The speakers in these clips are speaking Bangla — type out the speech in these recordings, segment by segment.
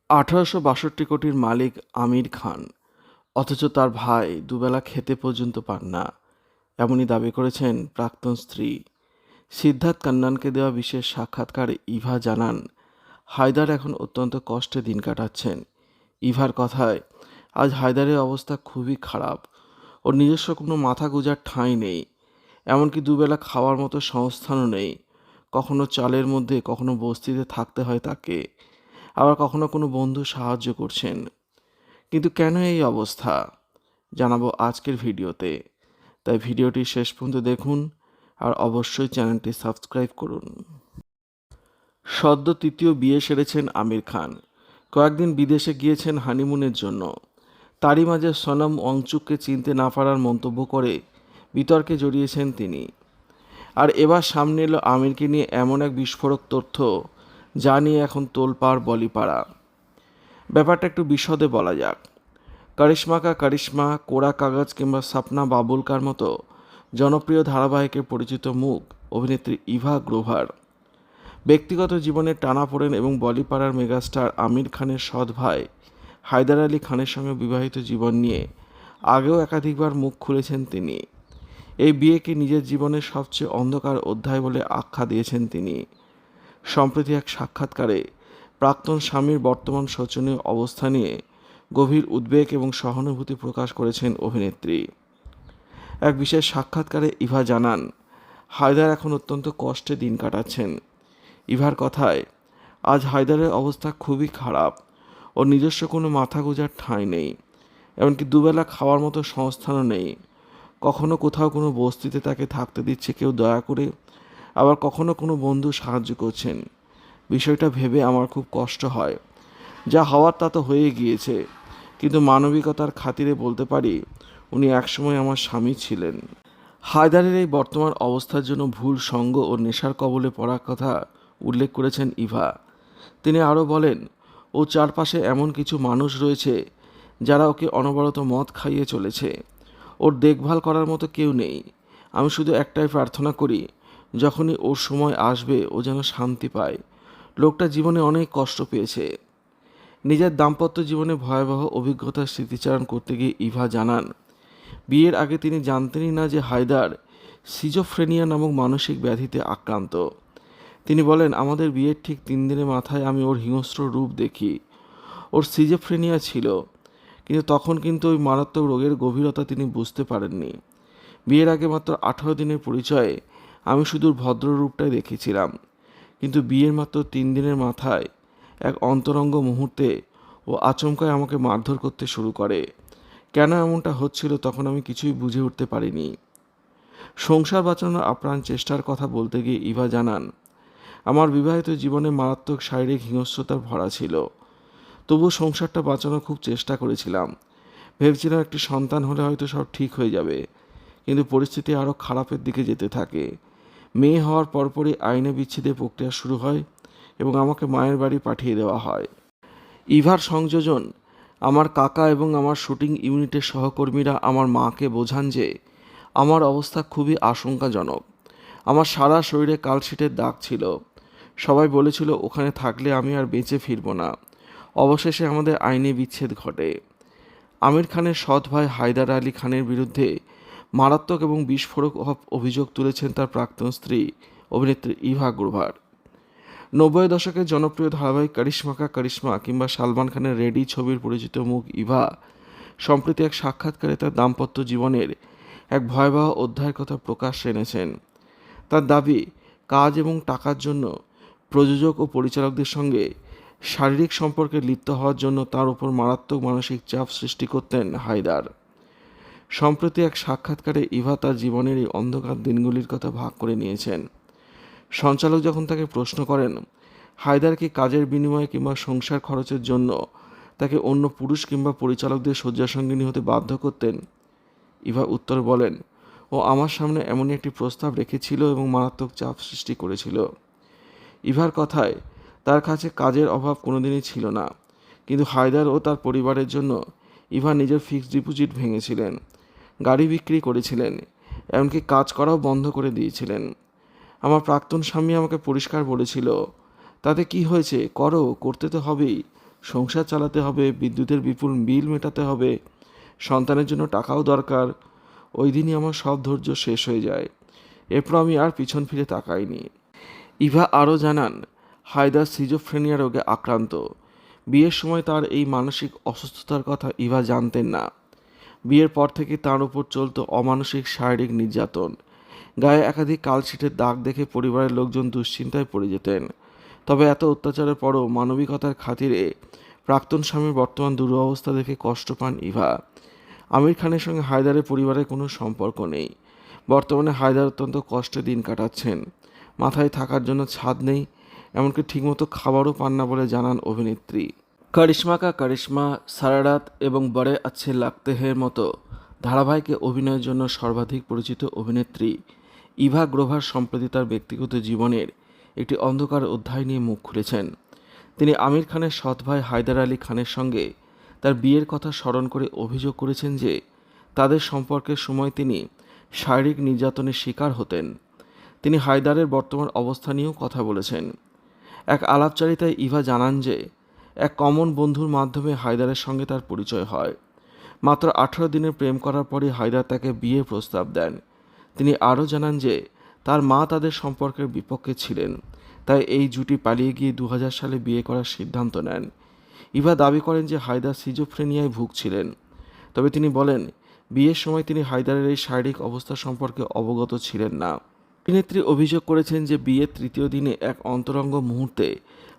1862 কোটির মালিক আমির খান, অথচ তার ভাই দুবেলা খেতে পর্যন্ত পান না, এমনই দাবি করেছেন প্রাক্তন স্ত্রী। সিদ্ধার্থ কান্নানকে দেওয়া বিশেষ সাক্ষাৎকারে ইভা জানান, হায়দার এখন অত্যন্ত কষ্টে দিন কাটাচ্ছেন। ইভার কথায়, আজ হায়দারের অবস্থা খুবই খারাপ। ওর নিজস্ব কোনো মাথা গোঁজার ঠাঁই নেই, এমনকি দুবেলা খাওয়ার মতো সংস্থানও নেই। কখনো চালের মধ্যে, কখনো বস্তিতে থাকতে হয় তাকে, আবার কখনো কোনো বন্ধু সাহায্য করছেন। কিন্তু কেন এই অবস্থা, জানাবো আজকের ভিডিওতে। তাই ভিডিওটি শেষ পর্যন্ত দেখুন আর অবশ্যই চ্যানেলটি সাবস্ক্রাইব করুন। সদ্য তৃতীয় বিয়ে সেরেছেন আমির খান। কয়েকদিন বিদেশে গিয়েছেন হানিমুনের জন্য। তারই মাঝে সোনম ওয়াংচুককে চিনতে না পারার মন্তব্য করে বিতর্কে জড়িয়েছেন তিনি। আর এবার সামনে এলো আমিরকে নিয়ে এমন এক বিস্ফোরক তথ্য, যা নিয়ে এখন তোলপাড় বলিপাড়া। ব্যাপারটা একটু বিশদে বলা যাক। কারিশ্মা কা কারিশ্মা, কোরা কাগজ কিংবা সাপনা বাবুলকার মতো জনপ্রিয় ধারাবাহিকের পরিচিত মুখ অভিনেত্রী ইভা গ্রোভার। ব্যক্তিগত জীবনে টানাপোড়েন এবং বলিপাড়ার মেগাস্টার আমির খানের সৎ ভাই হায়দার আলী খানের সঙ্গে বিবাহিত জীবন নিয়ে আগেও একাধিকবার মুখ খুলেছেন তিনি। এই বিয়েকে নিজের জীবনের সবচেয়ে অন্ধকার অধ্যায় বলে আখ্যা দিয়েছেন তিনি। সম্প্রতি এক সাক্ষাৎকারে প্রাক্তন স্বামীর বর্তমান শোচনীয় অবস্থা নিয়ে গভীর উদ্বেগ এবং সহানুভূতি প্রকাশ করেছেন অভিনেত্রী। এক বিশেষ সাক্ষাৎকারে ইভা জানান, হায়দার এখন অত্যন্ত কষ্টে দিন কাটাচ্ছেন। ইভার কথায়, আজ হায়দারের অবস্থা খুবই খারাপ। ওর নিজস্ব কোনো মাথা গোঁজার ঠাঁই নেই, এমনকি দুবেলা খাওয়ার মতো সংস্থানও নেই। কখনো কোথাও কোনো বস্তিতে তাকে থাকতে দিচ্ছে কেউ দয়া করে, আবার কখনো কোনো বন্ধু সাহায্য করছেন। বিষয়টা ভেবে আমার খুব কষ্ট হয়। যা হওয়ার তা তো হয়ে গিয়েছে, কিন্তু মানবিকতার খাতিরে বলতে পারি উনি একসময় আমার স্বামী ছিলেন। হায়দারের এই বর্তমান অবস্থার জন্য ভুল সঙ্গ ও নেশার কবলে পড়ার কথা উল্লেখ করেছেন ইভা। তিনি আরও বলেন, ও চারপাশে এমন কিছু মানুষ রয়েছে যারা ওকে অনবরত মদ খাইয়ে চলেছে। ওর দেখভাল করার মতো কেউ নেই। আমি শুধু একটাই প্রার্থনা করি, যখনই ওর সময় আসবে ও যেন শান্তি পায়। লোকটা জীবনে অনেক কষ্ট পেয়েছে। নিজের দাম্পত্য জীবনে ভয়াবহ অভিজ্ঞতার স্মৃতিচারণ করতে গিয়ে ইভা জানান, বিয়ের আগে তিনি জানতেনই না যে হায়দার সিজোফ্রেনিয়া নামক মানসিক ব্যাধিতে আক্রান্ত। তিনি বলেন, আমাদের বিয়ের ঠিক 3 দিনের মাথায় আমি ওর হিংস্র রূপ দেখি। ওর সিজোফ্রেনিয়া ছিল, কিন্তু তখন ওই মারাত্মক রোগের গভীরতা তিনি বুঝতে পারেননি। বিয়ের আগে মাত্র 18 দিনের পরিচয়ে আমি শুধু ভদ্র রূপটাই দেখেছিলাম, কিন্তু বিয়ের মাত্র 3 দিনের মাথায় এক অন্তরঙ্গ মুহূর্তে ও আচমকায় আমাকে মারধর করতে শুরু করে। কেন এমনটা হচ্ছিল তখন আমি কিছুই বুঝে উঠতে পারিনি। সংসার বাঁচানোর আপ্রাণ চেষ্টার কথা বলতে গিয়ে ইভা জানান, আমার বিবাহিত জীবনে মারাত্মক শারীরিক হিংস্রতার ভরা ছিল। তবু সংসারটা বাঁচানোর খুব চেষ্টা করেছিলাম। ভেবেছিলাম একটি সন্তান হলে হয়তো সব ঠিক হয়ে যাবে, কিন্তু পরিস্থিতি আরও খারাপের দিকে যেতে থাকে। মেয়ে হওয়ার পরপরই আইনে বিচ্ছেদের প্রক্রিয়া শুরু হয় এবং আমাকে মায়ের বাড়ি পাঠিয়ে দেওয়া হয়। ইভার সংযোজন, আমার কাকা এবং আমার শুটিং ইউনিটের সহকর্মীরা আমার মাকে বোঝান যে আমার অবস্থা খুবই আশঙ্কাজনক। আমার সারা শরীরে কালশিটের দাগ ছিল। সবাই বলেছিল ওখানে থাকলে আমি আর বেঁচে ফিরব না। অবশেষে আমাদের আইনি বিচ্ছেদ ঘটে। আমির খানের সৎ ভাই হায়দার আলী খানের বিরুদ্ধে মারাত্মক এবং বিস্ফোরক অভিযোগ তুলেছেন তার প্রাক্তন স্ত্রী অভিনেত্রী ইভা গ্রোভার। 90 দশকের জনপ্রিয় ধারাবাহিক কারিশ্মা কা কারিশ্মা কিংবা সালমান খানের রেডি ছবির পরিচিত মুখ ইভা সম্প্রতি এক সাক্ষাৎকারে তার দাম্পত্য জীবনের এক ভয়াবহ অধ্যায়ের কথা প্রকাশ্যে এনেছেন। তার দাবি, কাজ এবং টাকার জন্য প্রযোজক ও পরিচালকদের সঙ্গে শারীরিক সম্পর্কে লিপ্ত হওয়ার জন্য তার উপর মারাত্মক মানসিক চাপ সৃষ্টি করতেন হায়দার। সম্প্রতি এক সাক্ষাৎকারে ইভা তার জীবনের এই অন্ধকার দিনগুলির কথা ভাগ করে নিয়েছেন। সঞ্চালক যখন তাকে প্রশ্ন করেন, হায়দার কি কাজের বিনিময়ে কিংবা সংসার খরচের জন্য তাকে অন্য পুরুষ কিংবা পরিচালকদের শয্যাসঙ্গিনী হতে বাধ্য করতেন, ইভা উত্তর বলেন, ও আমার সামনে এমনই একটি প্রস্তাব রেখেছিল এবং মারাত্মক চাপ সৃষ্টি করেছিল। ইভার কথায়, তার কাছে কাজের অভাব কোনোদিনই ছিল না, কিন্তু হায়দার ও তার পরিবারের জন্য ইভা নিজের ফিক্সড ডিপোজিট ভেঙেছিলেন, গাড়ি বিক্রি করেছিলেন, এমনকি কাজ করাও বন্ধ করে দিয়েছিলেন। আমার প্রাক্তন স্বামী আমাকে পরিষ্কার বলেছিল, তাতে কি হয়েছে, করতে তো হবেই, সংসার চালাতে হবে, বিদ্যুতের বিপুল বিল মেটাতে হবে, সন্তানের জন্য টাকাও দরকার। ওই দিনই আমার সব ধৈর্য শেষ হয়ে যায়। এরপর আমি আর পিছন ফিরে তাকাইনি। ইভা আরও জানান, হায়দার সিজোফ্রেনিয়া রোগে আক্রান্ত। বিয়ের সময় তার এই মানসিক অসুস্থতার কথা ইভা জানতেন না। বিয়ের পর থেকে তার উপর চলত অমানসিক শারীরিক নির্যাতন। গায়ে একাধিক কালশিটের দাগ দেখে পরিবারের লোকজন দুশ্চিন্তায় পড়ে যেতেন। তবে এত অত্যাচারের পরও মানবিকতার খাতিরে প্রাক্তন স্বামীর বর্তমান দুরবস্থা দেখে কষ্ট পান ইভা। আমির খানের সঙ্গে হায়দারের পরিবারের কোনো সম্পর্ক নেই। বর্তমানে হায়দার অত্যন্ত কষ্টে দিন কাটাচ্ছেন। মাথায় থাকার জন্য ছাদ নেই, এমনকি ঠিকমতো খাবারও পান না বলে জানান অভিনেত্রী। করিশ্মা কা করিশ্মা, সারা রাত এবং বড়ে আচ্ছে লাগতে হের মতো ধারাবাহিকে অভিনয়ের জন্য সর্বাধিক পরিচিত অভিনেত্রী ইভা গ্রোভার সম্প্রতি তার ব্যক্তিগত জীবনের একটি অন্ধকার অধ্যায় নিয়ে মুখ খুলেছেন। তিনি আমির খানের সৎ ভাই হায়দার আলী খানের সঙ্গে তার বিয়ের কথা স্মরণ করে অভিযোগ করেছেন যে তাদের সম্পর্কের সময় তিনি শারীরিক নির্যাতনের শিকার হতেন। তিনি হায়দারের বর্তমান অবস্থা নিয়েও কথা বলেছেন। এক আলাপচারিতায় ইভা জানান যে এক কমন বন্ধুর মাধ্যমে হায়দারের সঙ্গে তার পরিচয় হয়। মাত্র 18 দিনের প্রেম করার পরই হায়দার তাকে বিয়ের প্রস্তাব দেন। তিনি আরও জানান যে তার মা তাদের সম্পর্কের বিপক্ষে ছিলেন, তাই এই জুটি পালিয়ে গিয়ে 2000 সালে বিয়ে করার সিদ্ধান্ত নেন। ইভা দাবি করেন যে হায়দার সিজোফ্রেনিয়ায় ভুগছিলেন। তবে তিনি বলেন, বিয়ের সময় তিনি হায়দারের এই শারীরিক অবস্থা সম্পর্কে অবগত ছিলেন না। অভিনেত্রী অভিযোগ করেছেন যে বিয়ের তৃতীয় দিনে এক অন্তরঙ্গ মুহূর্তে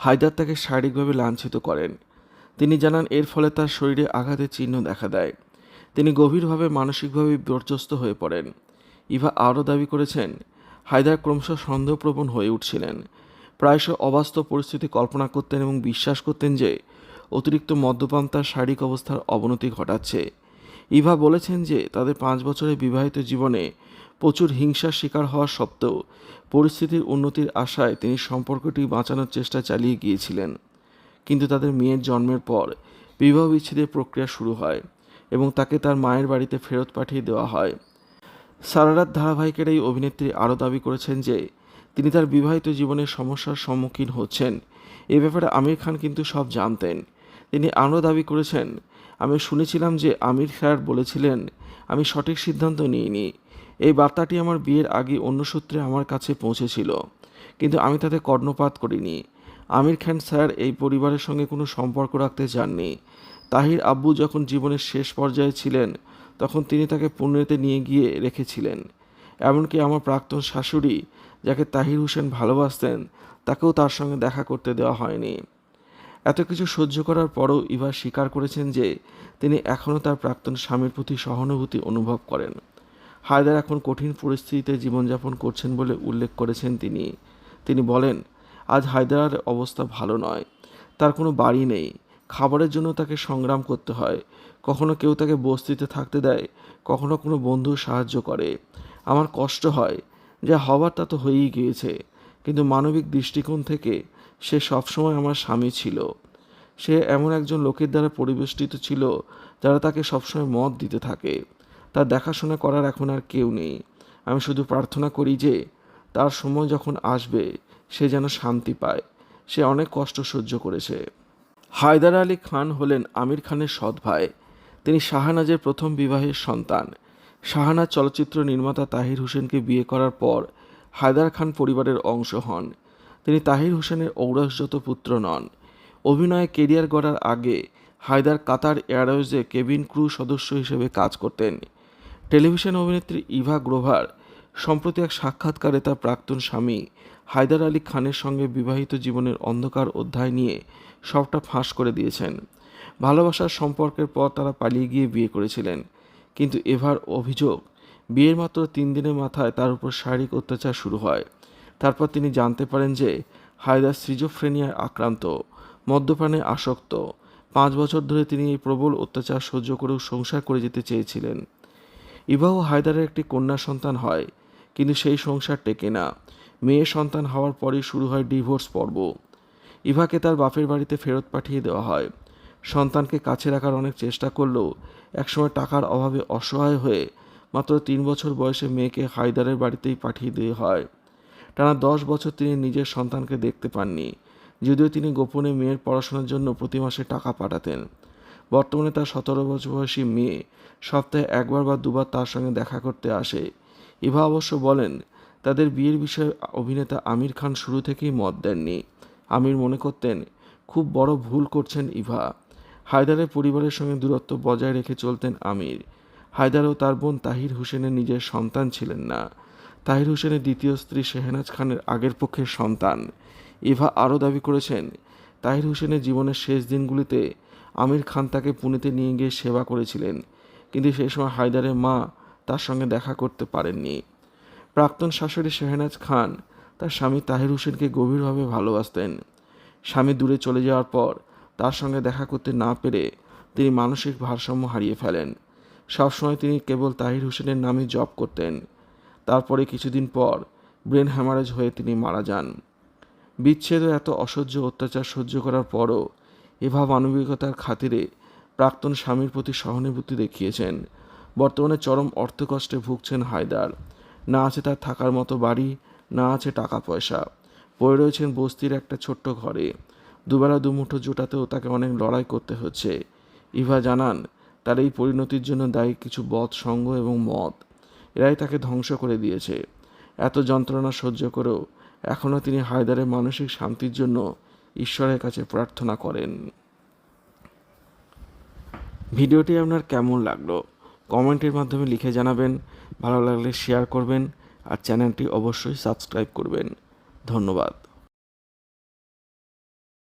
হায়দার তাকে শারীরিকভাবে লাঞ্ছিত করেন। তিনি জানান, এর ফলে তার শরীরে আঘাতের চিহ্ন দেখা দেয়। তিনি গভীরভাবে মানসিকভাবে বিপর্যস্ত হয়ে পড়েন। ইভা আরও দাবি করেছেন, হায়দার ক্রমশ সন্দেহপ্রবণ হয়ে উঠছিলেন। প্রায়শ অবাস্তব পরিস্থিতি কল্পনা করতেন এবং বিশ্বাস করতেন যে অতিরিক্ত মদ্যপান তার শারীরিক অবস্থার অবনতি ঘটাচ্ছে। ইভা বলেছেন যে তাদের 5 বছরের বিবাহিত জীবনে প্রচুর হিংসার শিকার হওয়া সত্ত্বেও পরিস্থিতির উন্নতির আশায় তিনি সম্পর্কটি বাঁচানোর চেষ্টা চালিয়ে গিয়েছিলেন। কিন্তু তাদের মেয়ের জন্মের পর বিবাহ বিচ্ছেদের প্রক্রিয়া শুরু হয় এবং তাকে তার মায়ের বাড়িতে ফেরত পাঠিয়ে দেওয়া হয়। সারারাত ধারাবাহিকের এই অভিনেত্রী আরও দাবি করেছেন যে তিনি তার বিবাহিত জীবনের সমস্যার সম্মুখীন হচ্ছেন। এ ব্যাপারে আমির খান কিন্তু সব জানতেন। তিনি আরও দাবি করেছেন, আমি শুনেছিলাম যে আমির স্যার বলেছিলেন আমি সঠিক সিদ্ধান্ত নিইনি। এই বার্তাটি আমার বিয়ের আগে অন্য সূত্রে আমার কাছে পৌঁছেছিল, কিন্তু আমি তাতে কর্ণপাত করিনি। আমির খান স্যার এই পরিবারের সঙ্গে কোনো সম্পর্ক রাখতে চাননি। তাহির আব্বু যখন জীবনের শেষ পর্যায়ে ছিলেন তখন তিনি তাকে পুনেতে নিয়ে গিয়ে রেখেছিলেন। এমনকি আমার প্রাক্তন শাশুড়ি, যাকে তাহির হোসেন ভালোবাসতেন, তাকেও তার সঙ্গে দেখা করতে দেওয়া হয়নি। এত কিছু সহ্য করার পরও ইভা স্বীকার করেছেন যে তিনি এখনও তার প্রাক্তন স্বামীর প্রতি সহানুভূতি অনুভব করেন। হায়দার এখন কঠিন পরিস্থিতিতে জীবনযাপন করছেন বলে উল্লেখ করেছেন তিনি। তিনি বলেন, আজ হায়দারের অবস্থা ভালো নয়। তার কোনো বাড়ি নেই, খাবারের জন্য তাকে সংগ্রাম করতে হয়। কখনো কেউ তাকে বস্তিতে থাকতে দেয়, কখনো কোনো বন্ধু সাহায্য করে। আমার কষ্ট হয়, যা হবার তা তো হয়েই গিয়েছে, কিন্তু মানবিক দৃষ্টিকোণ থেকে সে সবসময় আমার স্বামী ছিল। সে এমন একজন লোকের দ্বারা পরিবেষ্টিত ছিল যারা তাকে সবসময় মত দিতে থাকে। তার দেখাশোনা করার এখন আর কেউ নেই। আমি শুধু প্রার্থনা করি যে তার সময় যখন আসবে সে যেন শান্তি পায়। সে অনেক কষ্ট সহ্য করেছে। হায়দার আলী খান হলেন আমির খানের সৎ ভাই। তিনি শাহনাজের প্রথম বিবাহের সন্তান। শাহনাজ চলচ্চিত্র নির্মাতা তাহির হোসেনকে বিয়ে করার পর হায়দার খান পরিবারের অংশ হন। তিনি তাহির হোসেনের ঔরসজাত পুত্র নন। অভিনয়ে কেরিয়ার গড়ার আগে হায়দার কাতার এয়ারওয়েজে কেবিন ক্রু সদস্য হিসেবে কাজ করতেন। টেলিভিশন অভিনেত্রী ইভা গ্রোভার সম্প্রতি এক সাক্ষাৎকারে তার প্রাক্তন স্বামী হায়দার আলী খানের সঙ্গে বিবাহিত জীবনের অন্ধকার অধ্যায় নিয়ে সবটা ফাঁস করে দিয়েছেন। ভালোবাসার সম্পর্কের পর তারা পালিয়ে গিয়ে বিয়ে করেছিলেন, কিন্তু এভার অভিযোগ বিয়ের মাত্র 3 দিনের মাথায় তার উপর শারীরিক অত্যাচার শুরু হয়। তারপর তিনি জানতে পারেন যে হায়দার সিজোফ্রেনিয়ায় আক্রান্ত, মদ্যপানে আসক্ত। 5 বছর ধরে তিনি এই প্রবল অত্যাচার সহ্য করেও সংসার করে যেতে চেয়েছিলেন। ইভা ও হায়দারের একটি কন্যা সন্তান হয়, কিন্তু সেই সংসার টেকে না। মেয়ে সন্তান হওয়ার পরই শুরু হয় ডিভোর্স পর্ব। ইভাকে তার বাপের বাড়িতে ফেরত পাঠিয়ে দেওয়া হয়। সন্তানকে কাছে রাখার অনেক চেষ্টা করলেও একসময় টাকার অভাবে অসহায় হয়ে মাত্র 3 বছর বয়সে মেয়েকে হায়দারের বাড়িতেই পাঠিয়ে দেওয়া হয়। টানা 10 বছর তিনি নিজের সন্তানকে দেখতে পাননি। যদিও তিনি গোপনে মেয়ের পড়াশোনার জন্য প্রতি মাসে টাকা পাঠাতেন। বর্তমানে তার 17 বছর বয়সী মেয়ে সপ্তাহে একবার বা দুবার তার সঙ্গে দেখা করতে আসে। ইভা অবশ্য বলেন, তাদের বিয়ের বিষয়ে অভিনেতা আমির খান শুরু থেকেই মত দেননি। আমির মনে করতেন খুব বড় ভুল করছেন ইভা। হায়দারের পরিবারের সঙ্গে দূরত্ব বজায় রেখে চলতেন আমির। হায়দার ও তার বোন তাহির হোসেনের নিজের সন্তান ছিলেন না। তাহির হোসেনের দ্বিতীয় স্ত্রী শেহনাজ খানের আগের পক্ষের সন্তান। ইভা আরও দাবি করেছেন, তাহির হোসেনের জীবনের শেষ দিনগুলিতে আমির খান তাকে পুনেতে নিয়ে গিয়ে সেবা করেছিলেন, কিন্তু সেই সময় হায়দারের মা তার সঙ্গে দেখা করতে পারেননি। প্রাক্তন শাশুড়ি শেহনাজ খান তার স্বামী তাহির হোসেনকে গভীরভাবে ভালোবাসতেন। স্বামী দূরে চলে যাওয়ার পর তার সঙ্গে দেখা করতে না পেরে তিনি মানসিক ভারসাম্য হারিয়ে ফেলেন। সবসময় তিনি কেবল তাহির হোসেনের নামে জপ করতেন। তারপরে কিছুদিন পর ব্রেন হ্যামারেজ হয়ে তিনি মারা যান। বিচ্ছেদ ও এত অসহ্য অত্যাচার সহ্য করার পরও ইভা মানবিকতার খাতিরে প্রাক্তন স্বামীর প্রতি সহানুভূতি দেখিয়েছেন। বর্তমানে চরম অর্থকষ্টে ভুগছেন হায়দার। না আছে তার থাকার মতো বাড়ি, না আছে টাকা পয়সা। পড়ে রয়েছেন বস্তির একটা ছোট্ট ঘরে। দুবেলা দুমুঠো জোটাতেও তাকে অনেক লড়াই করতে হচ্ছে। ইভা জানান, তার এই পরিণতির জন্য দায়ী কিছু বদ সঙ্গ এবং মদ। এরাই তাকে ধ্বংস করে দিয়েছে। এত যন্ত্রণা সহ্য করেও এখনও তিনি হায়দারের মানসিক শান্তির জন্য ঈশ্বরের কাছে প্রার্থনা করেন। ভিডিওটি আপনার কেমন লাগলো কমেন্টের মাধ্যমে লিখে জানাবেন। ভালো লাগলে শেয়ার করবেন আর চ্যানেলটি অবশ্যই সাবস্ক্রাইব করবেন। ধন্যবাদ।